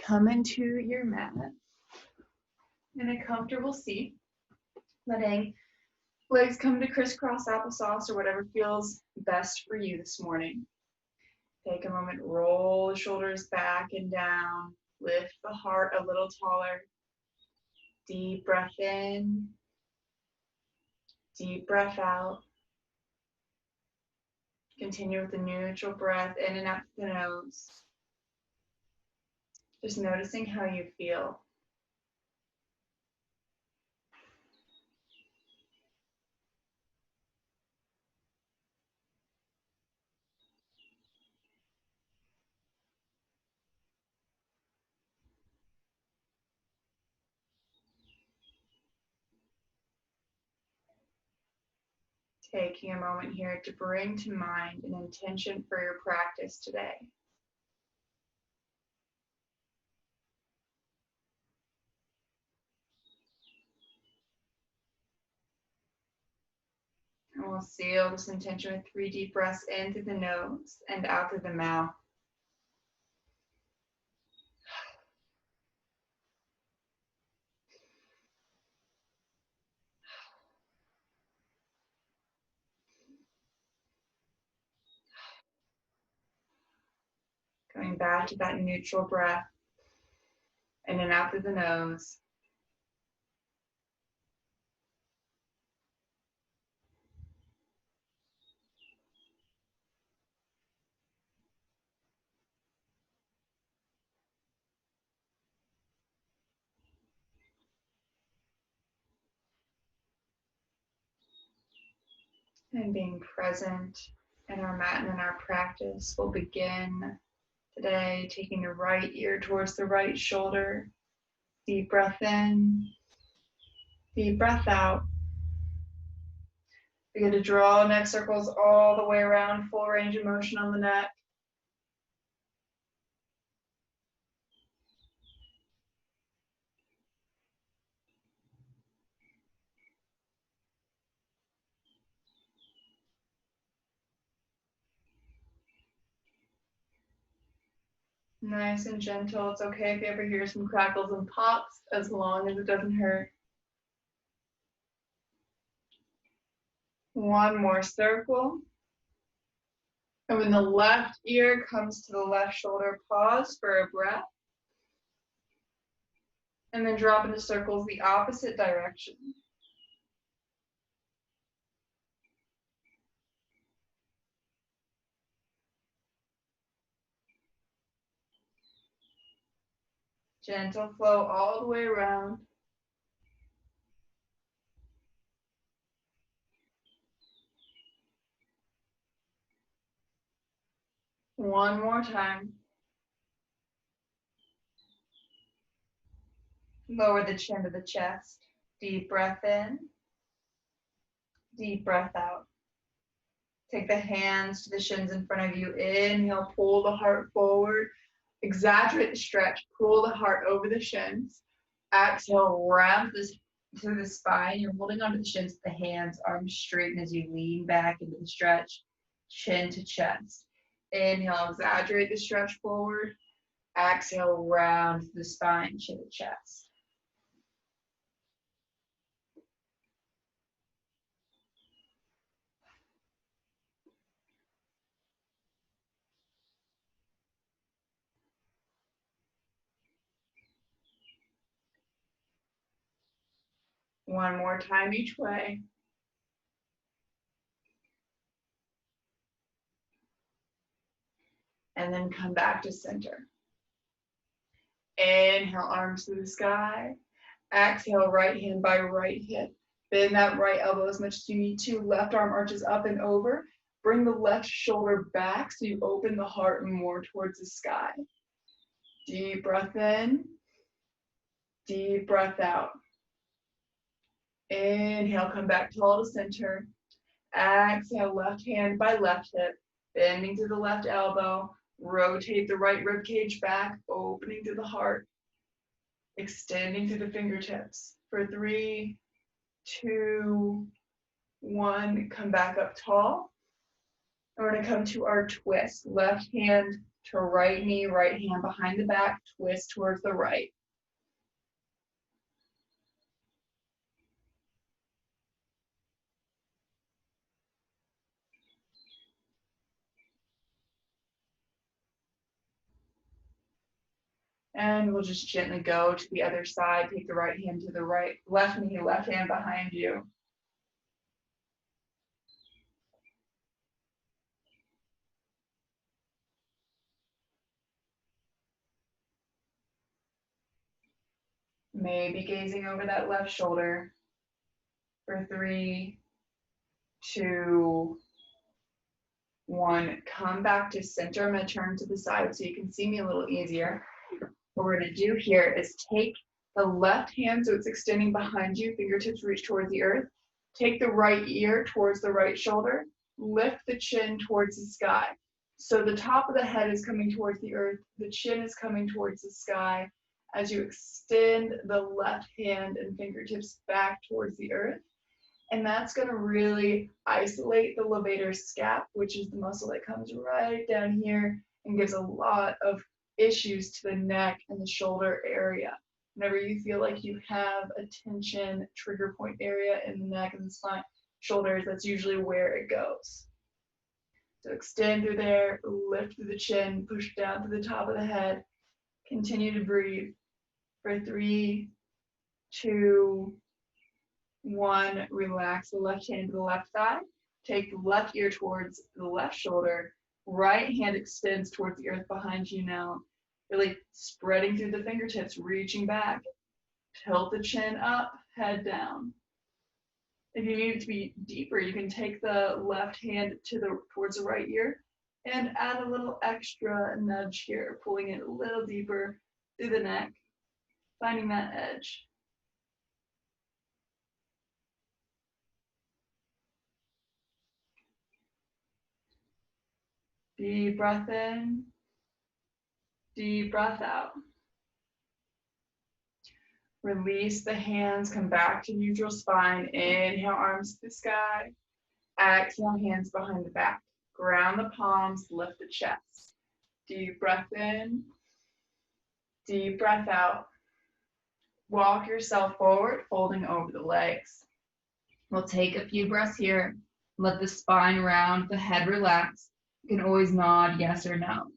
come into your mat in a comfortable seat, letting legs come to crisscross applesauce or whatever feels best for you this morning. Take a moment, roll the shoulders back and down, lift the heart a little taller. Deep breath in, deep breath out. Continue with the neutral breath in and out through the nose. Just noticing how you feel. Taking a moment here to bring to mind an intention for your practice today. And we'll seal this intention with 3 deep breaths in through the nose and out through the mouth. Coming back to that neutral breath in and out through the nose. And being present in our mat and in our practice, we'll begin today taking the right ear towards the right shoulder. Deep breath in, deep breath out. Begin to draw neck circles all the way around, full range of motion on the neck. Nice and gentle. It's okay if you ever hear some crackles and pops, as long as it doesn't hurt. One more circle. And when the left ear comes to the left shoulder, pause for a breath. And then drop into circles the opposite direction. Gentle flow all the way around. One more time. Lower the chin to the chest. Deep breath in. Deep breath out. Take the hands to the shins in front of you. Inhale, pull the heart forward. Exaggerate the stretch. Pull the heart over the shins. Exhale, round this to the spine. You're holding onto the shins with the hands, arms straighten as you lean back into the stretch, chin to chest. Inhale, exaggerate the stretch forward. Exhale, round the spine, chin to chest. One more time each way. And then come back to center. Inhale, arms to the sky. Exhale, right hand by right hip. Bend that right elbow as much as you need to. Left arm arches up and over. Bring the left shoulder back so you open the heart more towards the sky. Deep breath in. Deep breath out. Inhale, come back tall to center. Exhale, left hand by left hip. Bending to the left elbow. Rotate the right rib cage back, opening to the heart. Extending to the fingertips. For 3, 2, 1. Come back up tall. And we're going to come to our twist. Left hand to right knee, right hand behind the back, twist towards the right. And we'll just gently go to the other side. Take the right hand to the right, left knee, left hand behind you. Maybe gazing over that left shoulder for 3, 2, 1. Come back to center. I'm going to turn to the side so you can see me a little easier. What we're going to do here is take the left hand so it's extending behind you, fingertips reach towards the earth. Take the right ear towards the right shoulder. Lift the chin towards the sky. So the top of the head is coming towards the earth. The chin is coming towards the sky as you extend the left hand and fingertips back towards the earth. And that's going to really isolate the levator scap, which is the muscle that comes right down here and gives a lot of issues to the neck and the shoulder area. Whenever you feel like you have a tension trigger point area in the neck and the spine, shoulders, that's usually where it goes. So extend through there, lift through the chin, push down to the top of the head. Continue to breathe for 3, 2, 1. Relax the left hand to the left thigh. Take the left ear towards the left shoulder. Right hand extends towards the earth behind you now. Really spreading through the fingertips, reaching back. Tilt the chin up, head down. If you need it to be deeper, you can take the left hand towards the right ear and add a little extra nudge here, pulling it a little deeper through the neck, finding that edge. Deep breath in, deep breath out. Release the hands, come back to neutral spine. Inhale, arms to the sky. Exhale, hands behind the back. Ground the palms, lift the chest. Deep breath in, deep breath out. Walk yourself forward, folding over the legs. We'll take a few breaths here. Let the spine round, the head relax. You can always nod yes or no.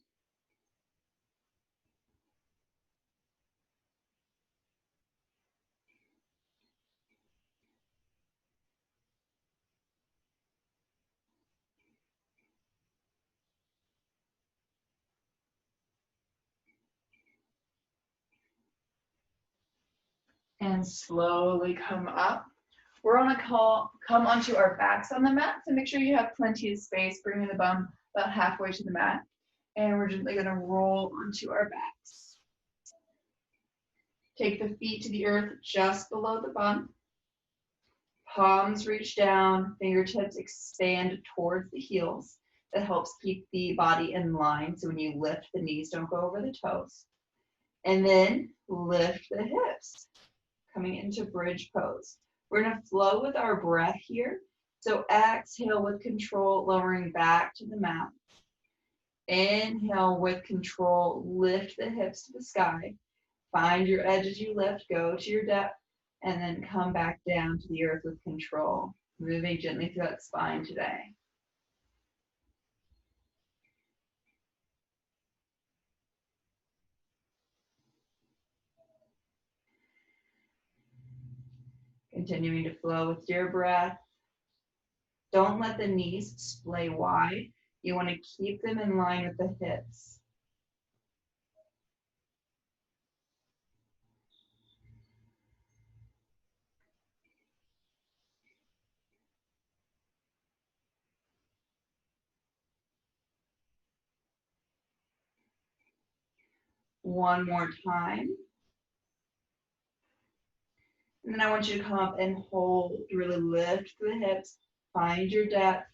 And slowly come up. We're on a call, come onto our backs on the mat, so make sure you have plenty of space, bringing the bum about halfway to the mat. And we're gently gonna roll onto our backs. Take the feet to the earth just below the bum. Palms reach down, fingertips expand towards the heels. That helps keep the body in line, so when you lift, the knees don't go over the toes. And then lift the hips, coming into bridge pose. We're gonna flow with our breath here. So exhale with control, lowering back to the mat. Inhale with control, lift the hips to the sky. Find your edge as you lift, go to your depth, and then come back down to the earth with control. Moving gently through that spine today. Continuing to flow with your breath. Don't let the knees splay wide. You want to keep them in line with the hips. One more time. And then I want you to come up and hold, really lift the hips, find your depth,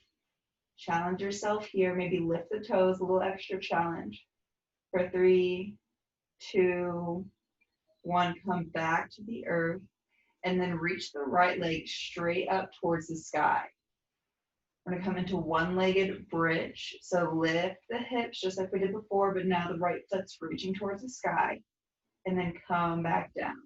challenge yourself here, maybe lift the toes, a little extra challenge. For 3, 2, 1, come back to the earth, and then reach the right leg straight up towards the sky. We're going to come into one-legged bridge. So lift the hips just like we did before, but now the right foot's reaching towards the sky. And then come back down.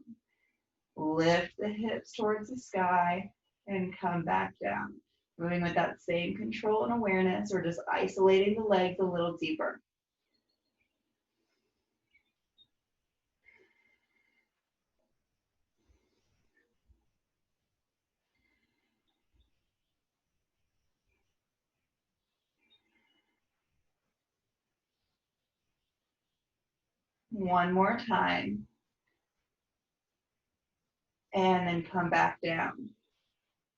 Lift the hips towards the sky and come back down. Moving with that same control and awareness, or just isolating the legs a little deeper. One more time. And then come back down.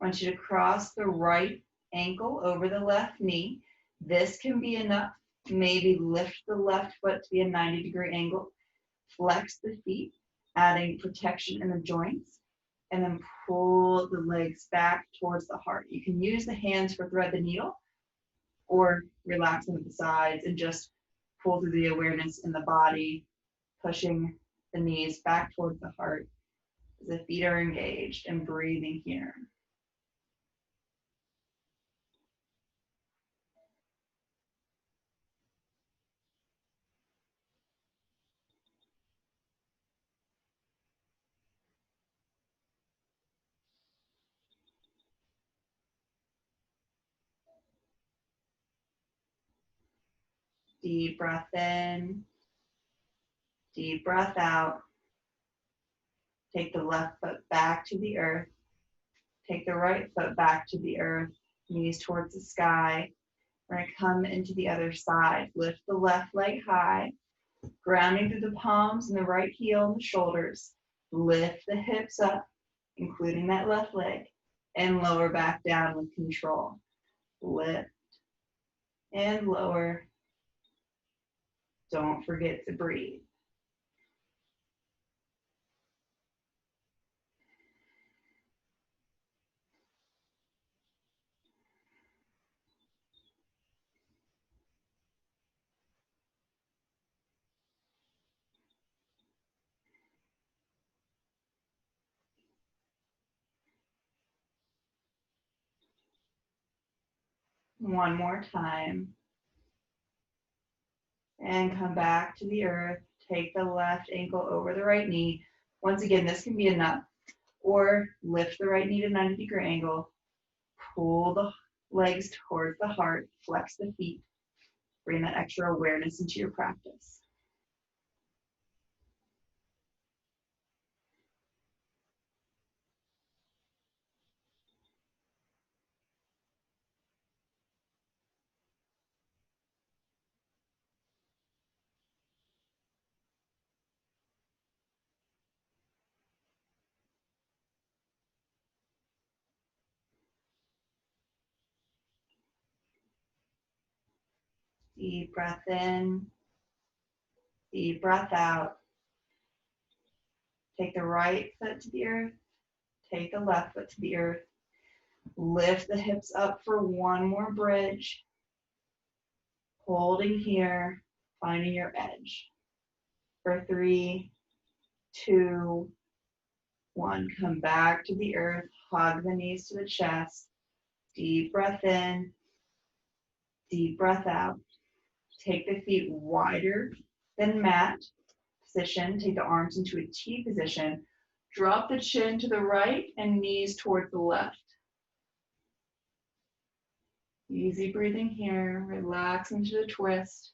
I want you to cross the right ankle over the left knee. This can be enough. Maybe lift the left foot to be a 90-degree angle. Flex the feet, adding protection in the joints. And then pull the legs back towards the heart. You can use the hands for thread the needle or relax them at the sides and just pull through the awareness in the body, pushing the knees back towards the heart as the feet are engaged and breathing here. Deep breath in, deep breath out. Take the left foot back to the earth. Take the right foot back to the earth, knees towards the sky. We're going to come into the other side. Lift the left leg high, grounding through the palms and the right heel and the shoulders. Lift the hips up, including that left leg, and lower back down with control. Lift and lower. Don't forget to breathe. One more time. And come back to the earth. Take the left ankle over the right knee. Once again, this can be enough. Or lift the right knee to 90-degree angle. Pull the legs towards the heart. Flex the feet. Bring that extra awareness into your practice. Deep breath in. Deep breath out. Take the right foot to the earth. Take the left foot to the earth. Lift the hips up for one more bridge. Holding here, finding your edge. For 3, 2, 1. Come back to the earth. Hug the knees to the chest. Deep breath in. Deep breath out. Take the feet wider than mat position. Take the arms into a T position. Drop the chin to the right and knees towards the left. Easy breathing here. Relax into the twist.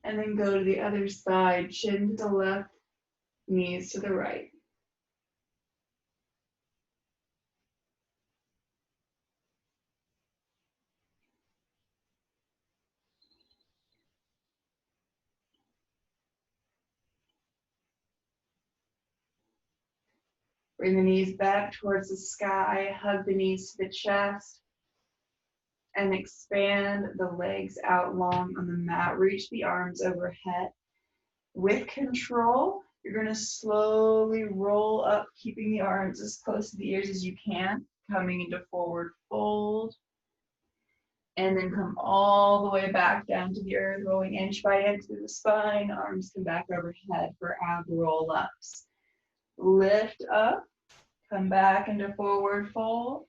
And then go to the other side, chin to the left, knees to the right. Bring the knees back towards the sky, hug the knees to the chest, and expand the legs out long on the mat. Reach the arms overhead. With control, you're going to slowly roll up, keeping the arms as close to the ears as you can, coming into forward fold, and then come all the way back down to the earth, rolling inch by inch through the spine, arms come back overhead for ab roll-ups. Lift up, come back into forward fold.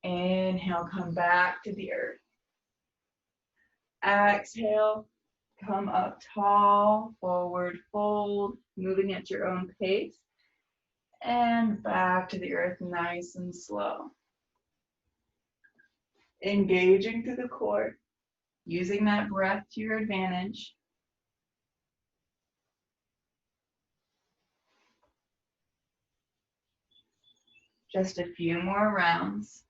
Inhale, come back to the earth. Exhale, come up tall, forward fold, moving at your own pace. And back to the earth, nice and slow. Engaging through the core, using that breath to your advantage. Just a few more rounds.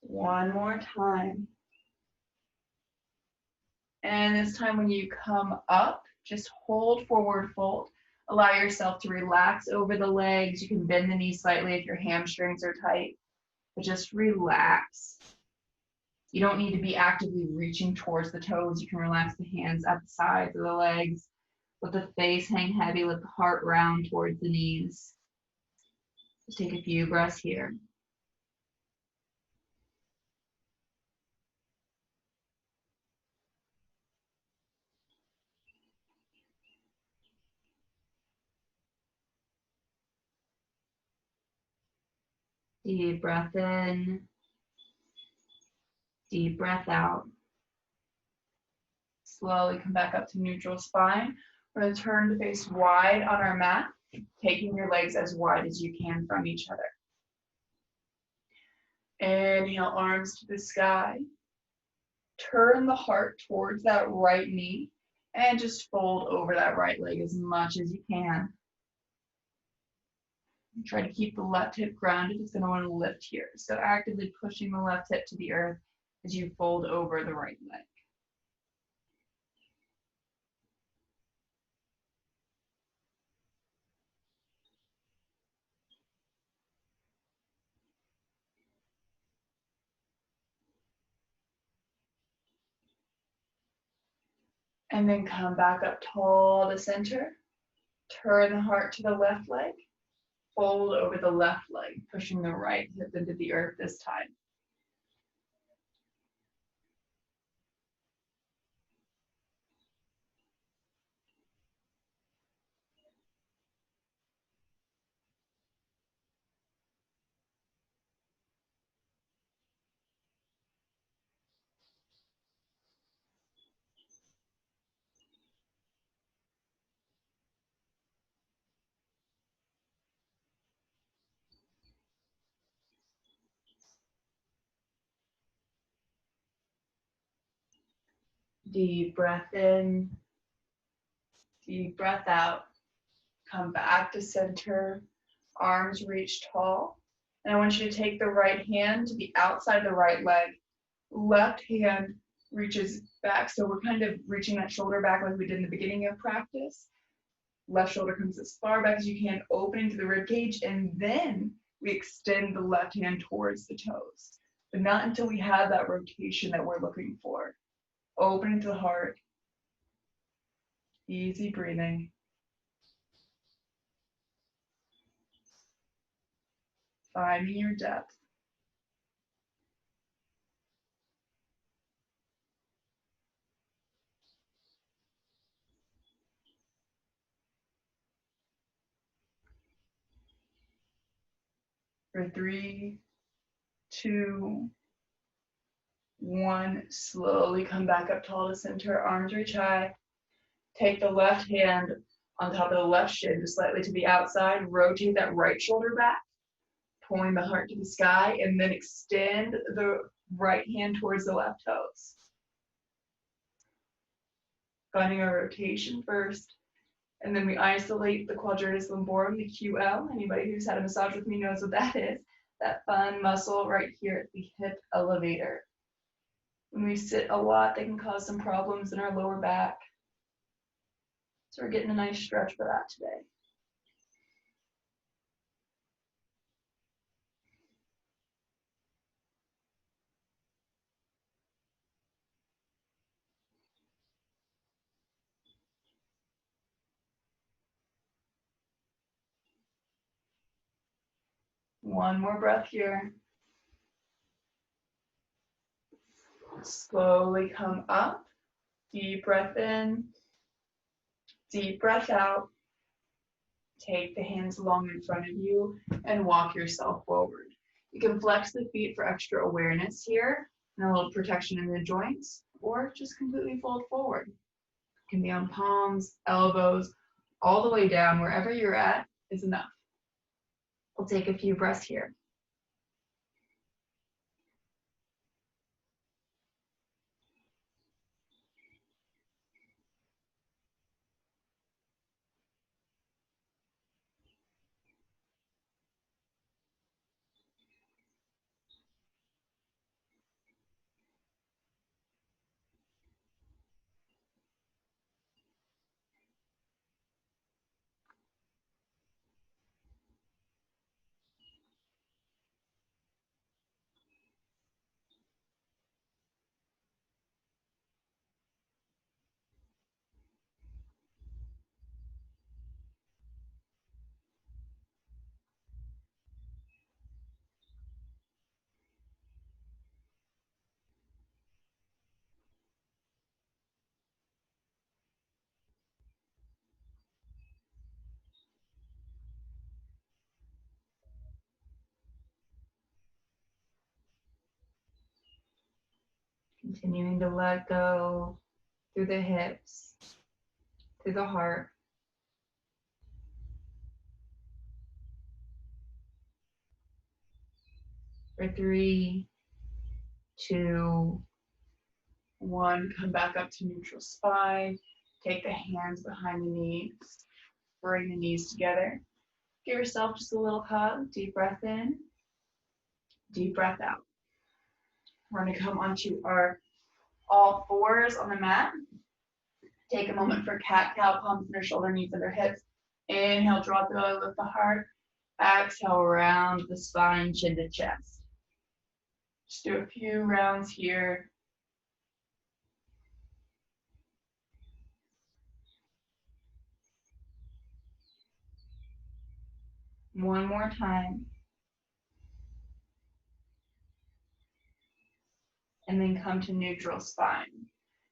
One more time. And this time when you come up, just hold forward fold. Allow yourself to relax over the legs. You can bend the knees slightly if your hamstrings are tight, but just relax. You don't need to be actively reaching towards the toes. You can relax the hands at the sides of the legs. Let the face hang heavy. Let the heart round towards the knees. Just take a few breaths here. Deep breath in. Deep breath out. Slowly come back up to neutral spine. We're going to turn to face wide on our mat, taking your legs as wide as you can from each other. Inhale, arms to the sky. Turn the heart towards that right knee and just fold over that right leg as much as you can. Try to keep the left hip grounded. It's going to want to lift here. So actively pushing the left hip to the earth as you fold over the right leg. And then come back up tall to center. Turn the heart to the left leg. Fold over the left leg, pushing the right hip into the earth this time. Deep breath in, deep breath out. Come back to center, arms reach tall. And I want you to take the right hand to the outside of the right leg. Left hand reaches back. So we're kind of reaching that shoulder back like we did in the beginning of practice. Left shoulder comes as far back as you can, opening to the rib cage, and then we extend the left hand towards the toes. But not until we have that rotation that we're looking for. Opening to the heart. Easy breathing. Finding your depth. For 3, 2, 1. Slowly come back up tall to center. Arms reach high. Take the left hand on top of the left shin, just slightly to the outside. Rotate that right shoulder back, pulling the heart to the sky, and then extend the right hand towards the left toes. Finding our rotation first. And then we isolate the quadratus lumborum, the QL. Anybody who's had a massage with me knows what that is. That fun muscle right here at the hip elevator. When we sit a lot, they can cause some problems in our lower back. So we're getting a nice stretch for that today. One more breath here. Slowly come up. Deep breath in. Deep breath out. Take the hands long in front of you and walk yourself forward. You can flex the feet for extra awareness here and a little protection in the joints, or just completely fold forward. It can be on palms, elbows, all the way down, wherever you're at is enough. We'll take a few breaths here. Continuing to let go through the hips, through the heart. For 3, 2, 1, come back up to neutral spine. Take the hands behind the knees. Bring the knees together. Give yourself just a little hug. Deep breath in. Deep breath out. We're going to come onto our all fours on the mat. Take a moment for cat-cow, palms under shoulder, knees under hips. Inhale, draw the belly, lift the heart. Exhale, round the spine, chin to chest. Just do a few rounds here. One more time. And then come to neutral spine.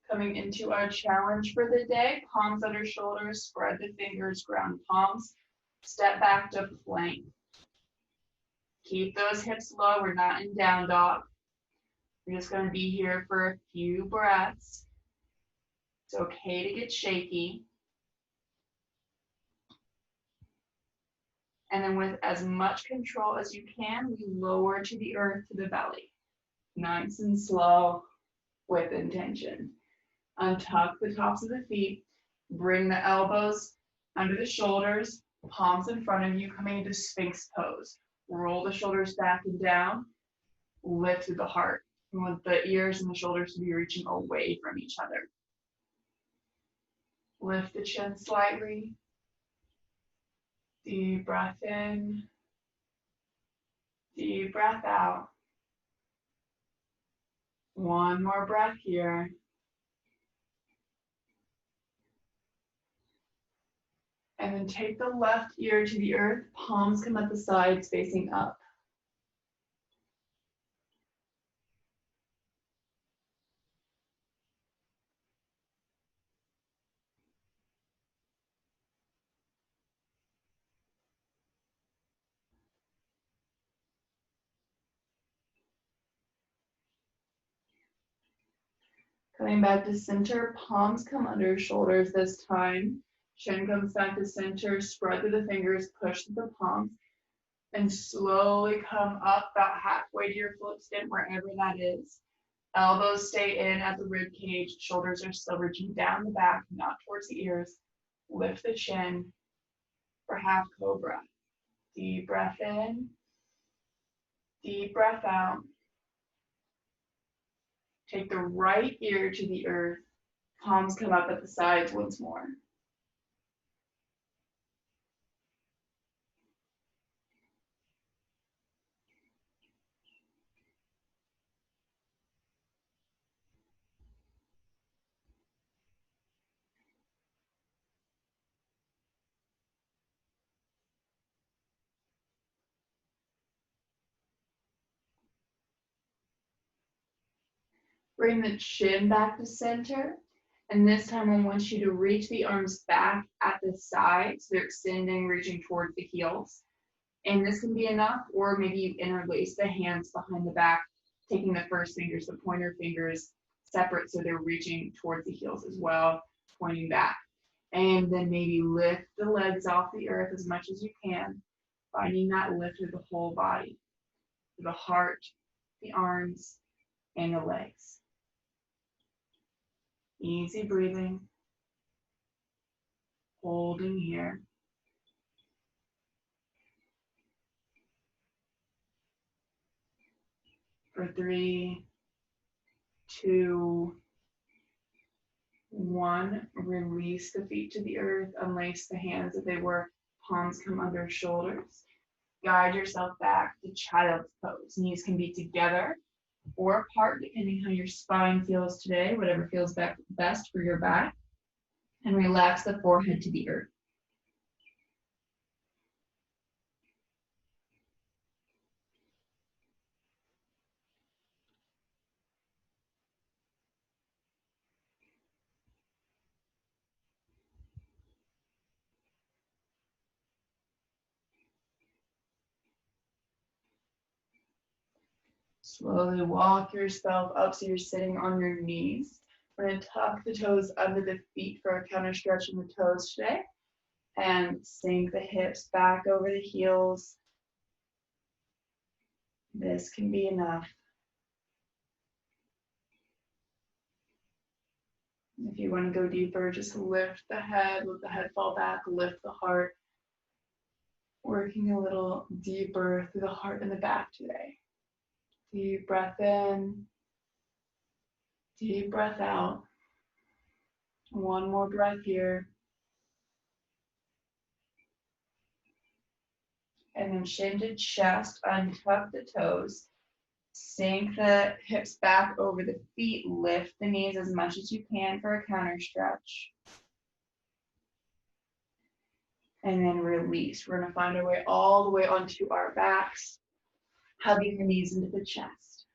Coming into our challenge for the day, palms under shoulders, spread the fingers, ground palms. Step back to plank. Keep those hips low, we're not in down dog. We're just gonna be here for a few breaths. It's okay to get shaky. And then with as much control as you can, we lower to the earth, to the belly. Nice and slow with intention. Untuck the tops of the feet. Bring the elbows under the shoulders, palms in front of you, coming into Sphinx pose. Roll the shoulders back and down. Lift through the heart. We want the ears and the shoulders to be reaching away from each other. Lift the chin slightly. Deep breath in. Deep breath out. One more breath here. And then take the left ear to the earth. Palms come at the sides, facing up. Coming back to center, palms come under shoulders this time. Chin comes back to center, spread through the fingers, push through the palms, and slowly come up about halfway to your foot stem, wherever that is. Elbows stay in at the rib cage, shoulders are still reaching down the back, not towards the ears. Lift the chin for half cobra. Deep breath in, deep breath out. Take the right ear to the earth. Palms come up at the sides once more. Bring the chin back to center. And this time I want you to reach the arms back at the sides. They're extending, reaching towards the heels. And this can be enough, or maybe you interlace the hands behind the back, taking the first fingers, the pointer fingers, separate so they're reaching towards the heels as well, pointing back. And then maybe lift the legs off the earth as much as you can, finding that lift through the whole body, through the heart, the arms, and the legs. Easy breathing, holding here. For 3, 2, 1, release the feet to the earth, unlace the hands if they were, palms come under shoulders. Guide yourself back to child's pose. Knees can be together or apart, depending how your spine feels today, whatever feels best for your back. And relax the forehead to the earth. Slowly walk yourself up so you're sitting on your knees. We're going to tuck the toes under the feet for a counter stretch in the toes today. And sink the hips back over the heels. This can be enough. If you want to go deeper, just lift the head, let the head fall back, lift the heart. Working a little deeper through the heart and the back today. Deep breath in, deep breath out. One more breath here. And then chin to chest, untuck the toes. Sink the hips back over the feet. Lift the knees as much as you can for a counter stretch. And then release. We're going to find our way all the way onto our backs, hugging the knees into the chest.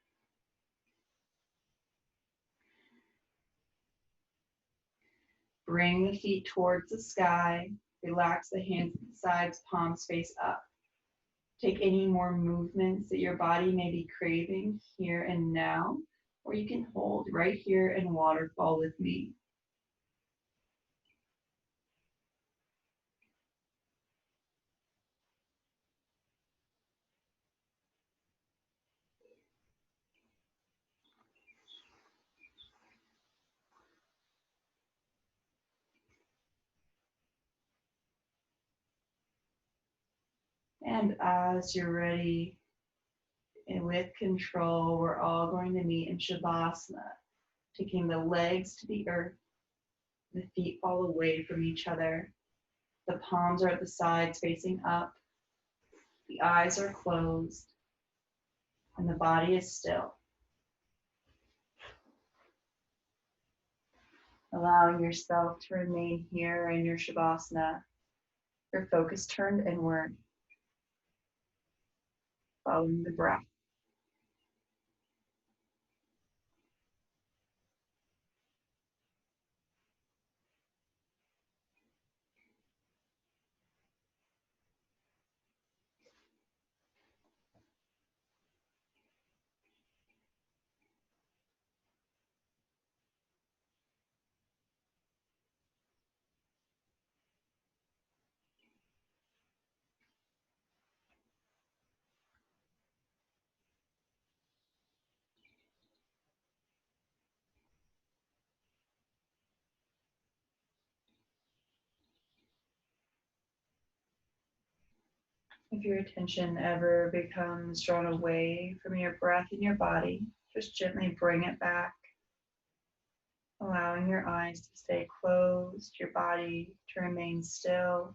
Bring the feet towards the sky. Relax the hands at the sides, palms face up. Take any more movements that your body may be craving here and now, or you can hold right here and waterfall with me. And as you're ready and with control, we're all going to meet in Shavasana, taking the legs to the earth, the feet fall away from each other, the palms are at the sides facing up, the eyes are closed, and the body is still. Allowing yourself to remain here in your Shavasana, your focus turned inward, following the breath. If your attention ever becomes drawn away from your breath and your body, just gently bring it back, allowing your eyes to stay closed, your body to remain still,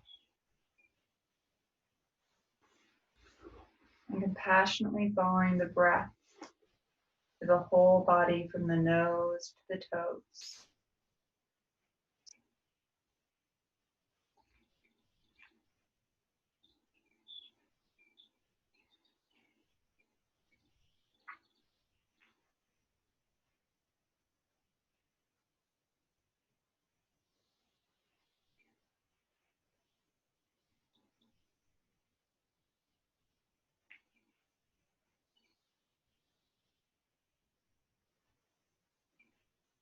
and compassionately following the breath to the whole body from the nose to the toes.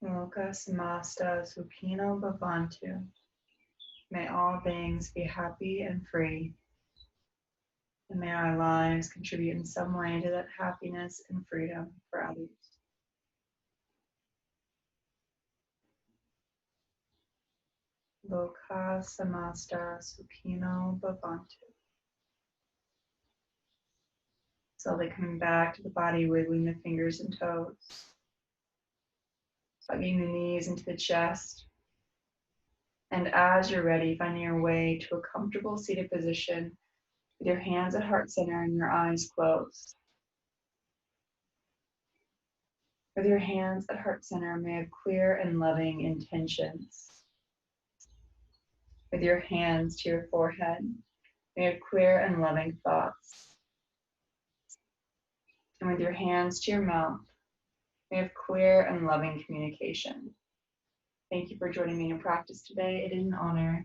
Loka samasta sukhino bhavantu. May all beings be happy and free. And may our lives contribute in some way to that happiness and freedom for others. Loka samasta sukhino bhavantu. Slowly coming back to the body, wiggling the fingers and toes. Hugging the knees into the chest. And as you're ready, finding your way to a comfortable seated position with your hands at heart center and your eyes closed. With your hands at heart center, may have clear and loving intentions. With your hands to your forehead, may have clear and loving thoughts. And with your hands to your mouth, may have clear and loving communication. Thank you for joining me in practice today. It is an honor.